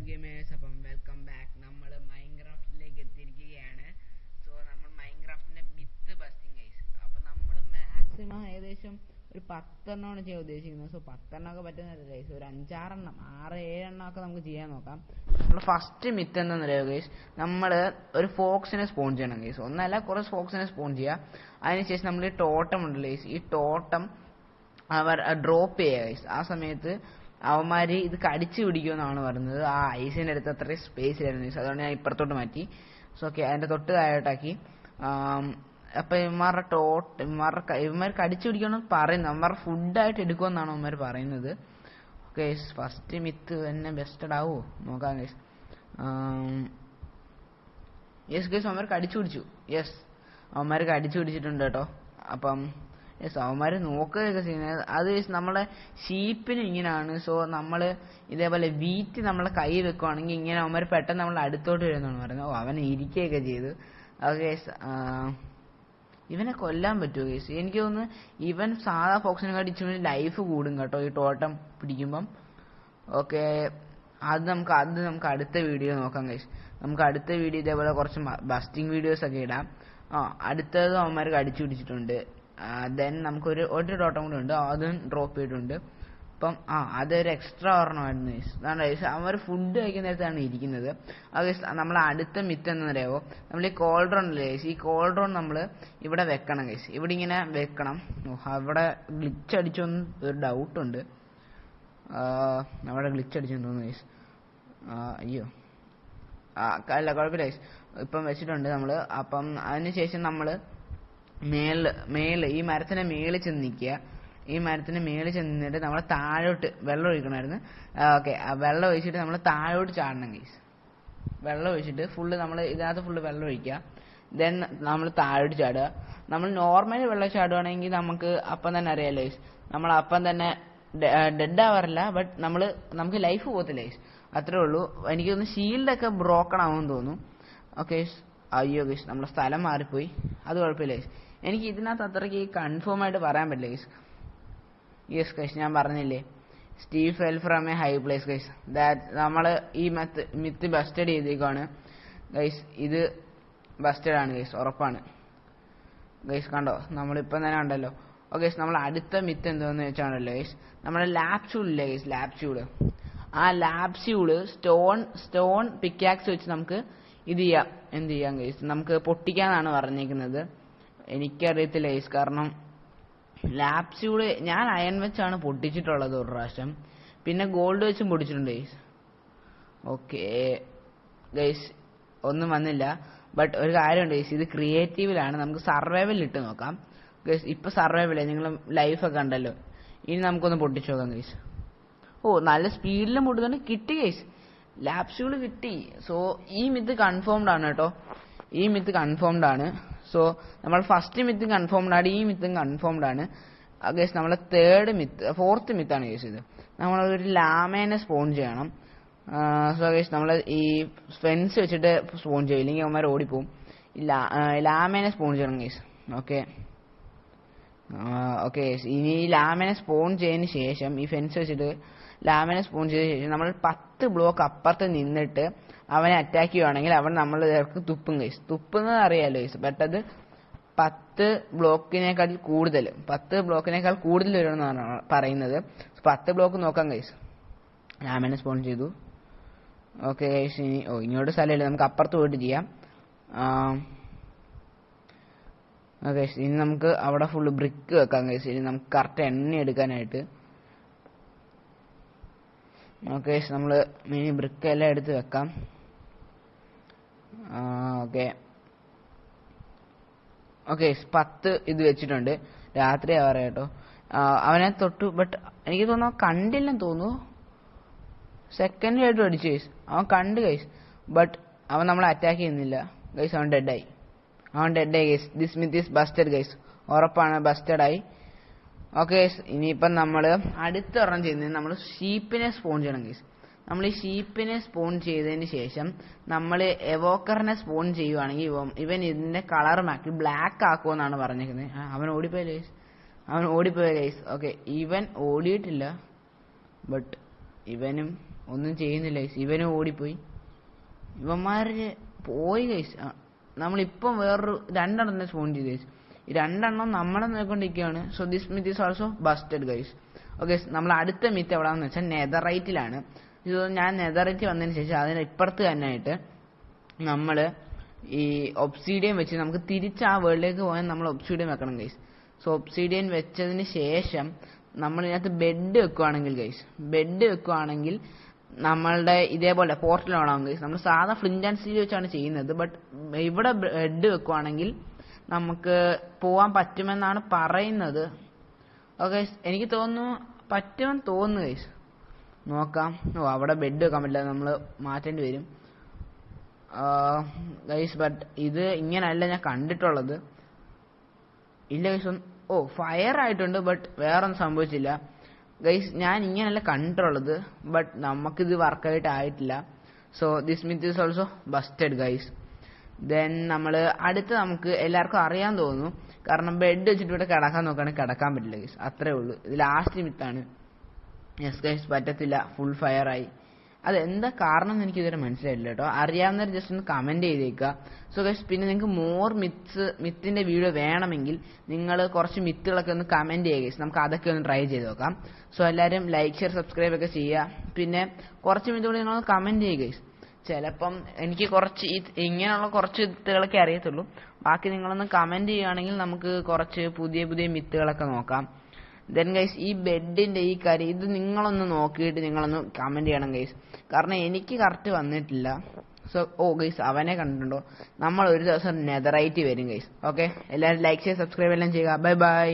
Gamers, അപ്പം welcome back. നമ്മൾ മൈൻക്രാഫ്റ്റിലേക്ക് എത്തിയിരിക്കുകയാണ്. സോ നമ്മൾ മൈൻക്രാഫ്റ്റിന്റെ മിത്ത് ബസ്റ്റിംഗ് ഗൈസ്. അപ്പം നമ്മൾ മാക്സിമം ഏകദേശം ഒരു 10 എണ്ണമാണ് ചെയ്യാൻ ഉദ്ദേശിക്കുന്നത്. സോ 10 എണ്ണമൊക്കെ പറ്റുന്നില്ല ഗൈസ്. ഒരു 5-6 എണ്ണം 6-7 എണ്ണമൊക്കെ നമുക്ക് ചെയ്യാൻ നോക്കാം. നമ്മൾ ഫസ്റ്റ് മിത്ത് എന്താണെന്ന് അറിയാമോ ഗൈസ്? നമ്മൾ ഒരു ഫോക്സിനെ സ്പോൺ ചെയ്യണം ഗൈസ്. ഒന്നല്ല, കുറച്ച് ഫോക്സിനെ സ്പോൺ ചെയ്യുക. അതിനുശേഷം നമ്മൾ ഈ ടോട്ടം ഉണ്ടല്ലോ ഗൈസ്, ഈ ടോട്ടം അവർ ഡ്രോപ്പ് ചെയ്യുക ഗൈസ്. ആ സമയത്ത് അവന്മാര് ഇത് കടിച്ചു പിടിക്കുമെന്നാണ് പറയുന്നത്. ആ ഐസിന്റെ അടുത്ത് അത്രയും സ്പേസിലായിരുന്നു ഗൈസ്. അതുകൊണ്ട് ഞാൻ ഇപ്പുറത്തോട്ട് മാറ്റി. സോ ഓക്കെ, അതിന്റെ തൊട്ട് താഴോട്ടാക്കി. അപ്പൊ ഇവന്മാർ കടിച്ചു പിടിക്കുമെന്ന് പറയുന്നത്. അവന്മാർ ഫുഡായിട്ട് എടുക്കുമെന്നാണ് അവന്മാർ പറയുന്നത്. ഓക്കെ, ഫസ്റ്റ് മിത്ത് തന്നെ ബെസ്റ്റഡ് ആവോ നോക്കാം ഗൈസ്. യെസ് ഗൈസ്, അവന്മാർ കടിച്ചു പിടിച്ചു. യെസ്, അവന്മാർ കടിച്ചു പിടിച്ചിട്ടുണ്ട് കേട്ടോ. അപ്പം യെസ്, അവന്മാർ നോക്കുകയൊക്കെ ചെയ്യുന്നത് അത് നമ്മളെ ഷീപ്പിന് ഇങ്ങനെയാണ്. സോ നമ്മൾ ഇതേപോലെ വീറ്റ് നമ്മളെ കൈ വെക്കുവാണെങ്കിൽ ഇങ്ങനെ അവന്മാർ പെട്ടെന്ന് നമ്മളെ അടുത്തോട്ട് വരുമെന്നാണ് പറയുന്നത്. ഓ, അവനെ ഇരിക്കുകയൊക്കെ ചെയ്തു. ഓക്കെ, ഇവനെ കൊല്ലാൻ പറ്റുമോ ഗൈസ്? എനിക്ക് തോന്നുന്നു ഇവൻ സാധാ ഫോക്സിനെ കടിച്ചു ലൈഫ് കൂടും കേട്ടോ ഈ ടോട്ടം പിടിക്കുമ്പം. ഓക്കെ, അത് നമുക്ക് അടുത്ത വീഡിയോ നോക്കാം ഗൈസ്. നമുക്ക് അടുത്ത വീഡിയോ ഇതേപോലെ കുറച്ച് ബസ്റ്റിംഗ് വീഡിയോസ് ഒക്കെ ഇടാം. അടുത്തതും അവന്മാർ കടിച്ചു പിടിച്ചിട്ടുണ്ട്. ദെൻ നമുക്കൊരു ടോട്ടം കൂടെ ഉണ്ട്, അതും ഡ്രോപ്പ് ചെയ്തിട്ടുണ്ട്. അപ്പം അതൊരു എക്സ്ട്രാ ഓർമ്മമായിരുന്നു ഗൈസ്. അതാണ് ഗൈസ്, അവർ ഫുഡ് കഴിക്കുന്ന നേരത്താണ് ഇരിക്കുന്നത്. അത് ഗൈസ്, നമ്മൾ അടുത്ത മിത്ത് എന്ന് പറയുമോ, നമ്മൾ ഈ കോൾഡ്രോൺ അല്ലേ ഗൈസ്, ഈ കോൾഡ്രോൺ നമ്മൾ ഇവിടെ വെക്കണം ഗൈസ്. ഇവിടെ ഇങ്ങനെ വെക്കണം. അവിടെ ഗ്ലിച്ച് അടിച്ചൊന്നും ഒരു ഡൗട്ടുണ്ട്. അവിടെ ഗ്ലിച്ച് അടിച്ചെന്ന് തോന്നുന്നു ഗൈസ്. അയ്യോ, അല്ല കുഴപ്പമില്ല ഗൈസ്, ഇപ്പം വെച്ചിട്ടുണ്ട് നമ്മൾ. അപ്പം അതിനുശേഷം നമ്മൾ മേളിൽ ഈ മരത്തിന്റെ മേളിൽ ചെന്ന് നിൽക്കുക. ഈ മരത്തിന്റെ മേളിൽ ചെന്നിട്ട് നമ്മൾ താഴോട്ട് വെള്ളം ഒഴിക്കണമായിരുന്നു. ഓക്കെ, വെള്ളം ഒഴിച്ചിട്ട് നമ്മൾ താഴോട്ട് ചാടണം ഗൈസ്. വെള്ളം ഒഴിച്ചിട്ട് ഫുള്ള് നമ്മൾ ഇതിനകത്ത് ഫുള്ള് വെള്ളം ഒഴിക്കുക. ദെൻ നമ്മൾ താഴോട്ട് ചാടുക. നമ്മൾ നോർമലി വെള്ളം ചാടുകയാണെങ്കിൽ നമുക്ക് അപ്പം തന്നെ അറിയാലോ ഗൈസ്, നമ്മൾ അപ്പം തന്നെ ഡെഡ് ആവാറില്ല. ബട്ട് നമുക്ക് ലൈഫ് പോകത്തില്ല ഗൈസ്, അത്രേ ഉള്ളൂ. എനിക്ക് തോന്നുന്നു ഷീൽഡൊക്കെ ബ്രോക്കൺ ആവുമെന്ന് തോന്നുന്നു. ഓക്കെ, അയ്യോ ഗൈസ്, നമ്മളെ സ്ഥലം മാറിപ്പോയി. അത് കുഴപ്പമില്ല ഗൈസ്. എനിക്ക് ഇതിനകത്ത് അത്രയ്ക്ക് കൺഫേം ആയിട്ട് പറയാൻ പറ്റില്ല ഗൈസ്. യെസ് ഗൈസ്, ഞാൻ പറഞ്ഞില്ലേ, Steve fell from a high place guys. നമ്മൾ ഈ മിത്ത് ബസ്റ്റഡ് ചെയ്തേക്കാണ് ഗൈസ്. ഇത് ബസ്റ്റഡ് ആണ് ഗൈസ്, ഉറപ്പാണ് ഗൈസ്. കണ്ടോ, നമ്മളിപ്പം തന്നെ ഉണ്ടല്ലോ. ഓക്കെ ഗൈസ്, നമ്മൾ അടുത്ത മിത്ത് എന്താണെന്ന് വെച്ചാണല്ലോ ഗൈസ്, നമ്മുടെ ലാപ്സ്യൂളില്ലേ ഗൈസ്, ലാപ്സ്യൂള്. ആ ലാപ്സ്യൂള് സ്റ്റോൺ പിക്കാക്സ് വെച്ച് നമുക്ക് ഇത് ചെയ്യാം. എന്ത് ചെയ്യാം ഗൈസ്, നമുക്ക് പൊട്ടിക്കാന്നാണ് പറഞ്ഞേക്കുന്നത്. എനിക്കറിയത്തില്ല ഗൈസ്, കാരണം ലാപ്സ്യൂള് ഞാൻ അയൺ വെച്ചാണ് പൊട്ടിച്ചിട്ടുള്ളത് ഒരു പ്രാവശ്യം. പിന്നെ ഗോൾഡ് വെച്ചും പൊട്ടിച്ചിട്ടുണ്ട് ഗൈസ്. ഓക്കെ ഗൈസ്, ഒന്നും വന്നില്ല. ബട്ട് ഒരു കാര്യമുണ്ട് ഗൈസ്, ഇത് ക്രിയേറ്റീവിലാണ്. നമുക്ക് സർവൈവൽ ഇട്ട് നോക്കാം ഗൈസ്. ഇപ്പൊ സർവൈവൽ നിങ്ങൾ ലൈഫൊക്കെ ഉണ്ടല്ലോ. ഇനി നമുക്കൊന്ന് പൊട്ടിച്ചു നോക്കാം ഗൈസ്. ഓ, നല്ല സ്പീഡിലും പൊട്ടുന്നുണ്ട്. കിട്ടി ഗൈസ്, ലാപ്സ്യൂള് കിട്ടി. സോ ഈ മിത്ത് കൺഫേംഡ് ആണ് കേട്ടോ. ഈ മിത്ത് കൺഫേംഡ് ആണ്. സോ നമ്മൾ ഫസ്റ്റ് മിത്ത് കൺഫേംഡ് ആണ്, ഈ മിത്തും കൺഫേംഡ് ആണ് ഗൈസ്. നമ്മളെ ഫോർത്ത് മിത്താണ് ഗൈസ് ഇത്. നമ്മളൊരു ലാമേനെ സ്പോൺ ചെയ്യണം. സോ ഗൈസ്, നമ്മൾ ഈ ഫെൻസ് വെച്ചിട്ട് സ്പോൺ ചെയ്യും, ഇല്ലെങ്കിൽ അവന്മാർ ഓടിപ്പോവും. ലാമേനെ സ്പോൺ ചെയ്യണം ഗൈസ്. ഓക്കെ ഗൈസ്, ഇനി ഈ ലാമേനെ സ്പോൺ ചെയ്തതിന് ശേഷം ഈ ഫെൻസ് വെച്ചിട്ട് ലാമേനെ സ്പോൺ ചെയ്ത ശേഷം നമ്മൾ 10 ബ്ലോക്ക് അപ്പുറത്ത് നിന്നിട്ട് അവനെ അറ്റാക്ക് ചെയ്യുവാണെങ്കിൽ അവൻ നമ്മൾ നേർക്ക് തുപ്പും ഗൈസ്. തുപ്പുന്നത് അറിയാലോ ഗൈസ്, ബട്ട് അത് 10 ബ്ലോക്കിനേക്കാൾ കൂടുതൽ വരുമെന്നാണ് പറയുന്നത്. 10 ബ്ലോക്ക് നോക്കാം ഗൈസ്. ലാമേനെ സ്പോൺ ചെയ്തു. ഓക്കെ ഗൈസ്, ഇങ്ങോട്ട് സ്ഥലമില്ല, നമുക്ക് അപ്പുറത്ത് പോയിട്ട് ചെയ്യാം. ഓക്കെ, ഇനി നമുക്ക് അവിടെ ഫുള്ള് ബ്രിക്ക് വെക്കാം ഗൈസ്. ഇനി നമുക്ക് കറക്റ്റ് എണ്ണ എടുക്കാനായിട്ട്. ഓക്കെ, നമ്മൾ മിനി ബ്രിക്ക് എല്ലാം എടുത്ത് വെക്കാം. ഓക്കെ 10 ഇത് വെച്ചിട്ടുണ്ട്. രാത്രി ആവാറ കേട്ടോ. അവനെ തൊട്ടു, ബട്ട് എനിക്ക് തോന്നുന്നു കണ്ടില്ലെന്ന് തോന്നുന്നു. സെക്കൻഡ് ആയിട്ട് അടിച്ചു ഗൈസ്, അവൻ കണ്ടു ഗൈസ്. ബട്ട് അവൻ നമ്മളെ അറ്റാക്ക് ചെയ്യുന്നില്ല ഗൈസ്. അവൻ ഡെഡായി guys. This myth is busted guys, ഉറപ്പാണ് ബസ്റ്റഡായി. ഓക്കെ ഗൈസ്, ഇനിയിപ്പം നമ്മൾ അടുത്ത ഒരെണ്ണം ചെയ്യുന്നത് നമ്മൾ ഷീപ്പിനെ സ്പോൺ ചെയ്യണം ഗൈസ്. നമ്മൾ ഈ ഷീപ്പിനെ സ്പോൺ ചെയ്തതിന് ശേഷം നമ്മൾ എവോക്കറിനെ സ്പോൺ ചെയ്യുവാണെങ്കിൽ ഇവൻ ഇതിന്റെ കളർ മാറ്റി ബ്ലാക്ക് ആക്കുമെന്നാണ് പറഞ്ഞിരിക്കുന്നത്. അവൻ ഓടിപ്പോയി ഗൈസ്. ഓക്കെ, ഇവൻ ഓടിയിട്ടില്ല, ബട്ട് ഇവനും ഒന്നും ചെയ്യുന്നില്ല ഗൈസ്. ഇവനും ഓടിപ്പോയി. ഇവന്മാര് പോയി ഗൈസ്. നമ്മളിപ്പം വേറൊരു 2 എണ്ണം സ്പോൺ ചെയ്ത് ഗൈസ്. ഈ 2 എണ്ണം നമ്മളെ നോക്കിക്കൊണ്ടിരിക്കുകയാണ്. So this myth is also busted guys. Okay, നമ്മൾ അടുത്ത മിത്ത് എവിടെയാണെന്ന് വെച്ചാൽ നെതറൈറ്റിലാണ്. ഇത് ഞാൻ നെതറൈറ്റ് വന്നതിന് ശേഷം അതിന് ഇപ്പുറത്ത് തന്നെ ആയിട്ട് നമ്മൾ ഈ ഒബ്സീഡിയൻ വെച്ച് നമുക്ക് തിരിച്ച് ആ വേൾഡിലേക്ക് പോയാൽ നമ്മൾ ഒബ്സീഡിയൻ വെക്കണം ഗൈസ്. സോ ഒബ്സീഡിയൻ വെച്ചതിന് ശേഷം നമ്മൾ ഇതിനകത്ത് ബെഡ് വെക്കുവാണെങ്കിൽ നമ്മളുടെ ഇതേപോലെ പോർട്ടൽ ഓണാവും ഗൈസ്. നമ്മൾ സാധാ ഫ്ലിന്റ് ആൻഡ് സ്റ്റീൽ വെച്ചാണ് ചെയ്യുന്നത്. ബട്ട് ഇവിടെ ബെഡ് വെക്കുവാണെങ്കിൽ നമുക്ക് പോവാൻ പറ്റുമെന്നാണ് പറയുന്നത്. ഓക്കെ, എനിക്ക് തോന്നുന്നു പറ്റുമെന്ന് തോന്നുന്നു ഗൈസ്. നോക്കാം. അവിടെ ബെഡ് വെക്കാൻ പറ്റില്ല, നമ്മൾ മാറ്റേണ്ടി വരും ഗൈസ്. ബട്ട് ഇത് ഇങ്ങനെയല്ല ഞാൻ കണ്ടിട്ടുള്ളത്. ഇല്ല ഗൈസ്. ഫയർ ആയിട്ടുണ്ട്, ബട്ട് വേറൊന്നും സംഭവിച്ചില്ല ഗൈസ്. ഞാൻ ഇങ്ങനെയല്ല കണ്ടിട്ടുള്ളത്, ബട്ട് നമുക്കിത് വർക്കായിട്ട് ആയിട്ടില്ല. So this myth is also busted guys. Then നമ്മൾ അടുത്ത് നമുക്ക് എല്ലാവർക്കും അറിയാൻ തോന്നുന്നു, കാരണം ബെഡ് വെച്ചിട്ട് ഇവിടെ കിടക്കാൻ നോക്കുകയാണെങ്കിൽ കിടക്കാൻ പറ്റില്ല ഗൈസ്. അത്രേ ഉള്ളൂ. ഇത് ലാസ്റ്റ് മിത്താണ്. യെസ് ഗൈസ്, പറ്റത്തില്ല, ഫുൾ ഫയറായി. അതെന്താ കാരണം എന്ന് എനിക്ക് ഇതുവരെ മനസ്സിലായില്ല കേട്ടോ. അറിയാവുന്നവർ ജസ്റ്റ് ഒന്ന് കമന്റ് ചെയ്തേക്കുക. സോ ഗൈസ്, പിന്നെ നിങ്ങൾക്ക് മോർ മിത്തിന്റെ വീഡിയോ വേണമെങ്കിൽ നിങ്ങൾ കുറച്ച് മിത്തുകളൊക്കെ ഒന്ന് കമന്റ് ചെയ്യുക ഗൈസ്. നമുക്ക് അതൊക്കെ ഒന്ന് ട്രൈ ചെയ്ത് നോക്കാം. സോ എല്ലാവരും ലൈക്ക്, ഷെയർ, സബ്സ്ക്രൈബ് ഒക്കെ ചെയ്യുക. പിന്നെ കുറച്ച് മിത്തുകൾ നിങ്ങളൊന്ന് കമന്റ് ചെയ്യുക ഗൈസ്. ചിലപ്പം എനിക്ക് ഇങ്ങനെയുള്ള കുറച്ച് മിത്തുകളൊക്കെ അറിയത്തുള്ളൂ. ബാക്കി നിങ്ങളൊന്ന് കമന്റ് ചെയ്യുകയാണെങ്കിൽ നമുക്ക് കുറച്ച് പുതിയ പുതിയ മിത്തുകളൊക്കെ നോക്കാം. ദെൻ ഗൈസ്, ഈ ബെഡിന്റെ ഈ കാര്യം ഇത് നിങ്ങളൊന്ന് നോക്കിയിട്ട് നിങ്ങളൊന്ന് കമന്റ് ചെയ്യണം ഗൈസ്. കാരണം എനിക്ക് കറക്റ്റ് വന്നിട്ടില്ല. സോ ഗൈസ്, അവനെ കണ്ടിട്ടുണ്ടോ? നമ്മൾ ഒരു ദിവസം നെതറൈറ്റ് വരും ഗൈസ്. ഓക്കെ, എല്ലാവരും ലൈക്ക് ചെയ്യുക, സബ്സ്ക്രൈബ് എല്ലാം ചെയ്യുക. Bye bye.